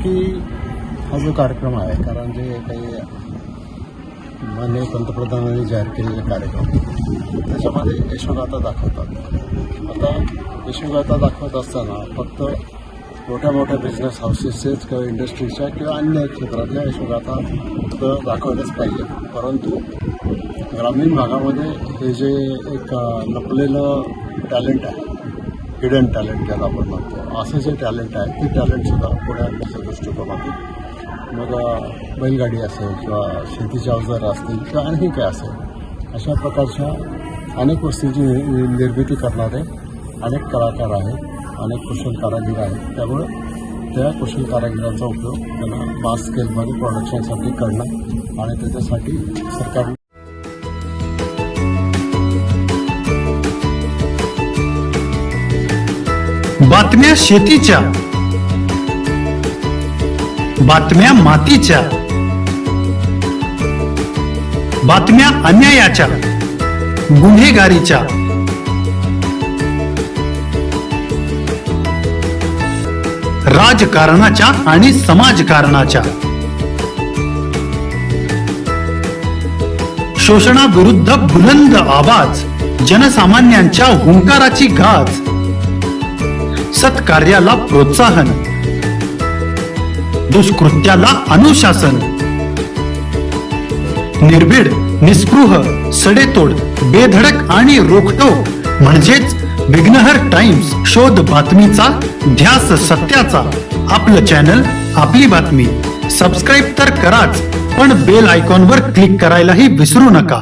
की हा जो कार्यक्रम आहे, कारण जे काही माननीय पंतप्रधानांनी जाहीर केलेले कार्यक्रम त्याच्यामध्ये यशोगाथा दाखवतात. आता यशोगाथा दाखवत असताना फक्त मोठ्या मोठ्या बिझनेस हाऊसेसचेच किंवा इंडस्ट्रीच्या किंवा अन्य क्षेत्रातल्या यशोगाथा दाखवलंच पाहिजे, परंतु ग्रामीण भागामध्ये हे जे एक लपलेलं टॅलेंट आहे, हिडन टॅलेंट ज्याला आपण म्हणतो, असं जे टॅलेंट आहे ते टॅलेंटसुद्धा पुढे आणण्याच्या दृष्टिकोनातून मग बैलगाडी असेल किंवा शेतीचे अवजारं असतील किंवा आणखी काय असेल, अशा प्रकारच्या अनेक वस्तूंची निर्मिती करणारे अनेक कलाकार आहेत, अनेक कुशल कारागीर आहेत. त्यामुळे त्या कुशल कारागिरांचा उपयोग त्यांना मास स्केलमध्ये प्रोडक्शनसाठी करणं आणि त्याच्यासाठी सरकार बातम्या शेतीच्या, बातम्या मातीच्या, बातम्या अन्यायाच्या, गुन्हेगारीच्या, राजकारणाच्या आणि समाजकारणाच्या, शोषणाविरुद्ध बुलंद आवाज, जनसामान्यांच्या हुंकाराची गाज, सत्कार्याला प्रोत्साहन, दुष्कृत्याला अनुशासन, निर्भीड, निस्पृह, सडेतोड, बेधडक आणि रोखटोक म्हणजेच विघ्नहर टाइम्स. शोध बातमीचा, ध्यास सत्याचा. आपलं चॅनल, आपली बातमी. सबस्क्राईब तर कराच, पण बेल आयकॉनवर क्लिक करायलाही विसरू नका.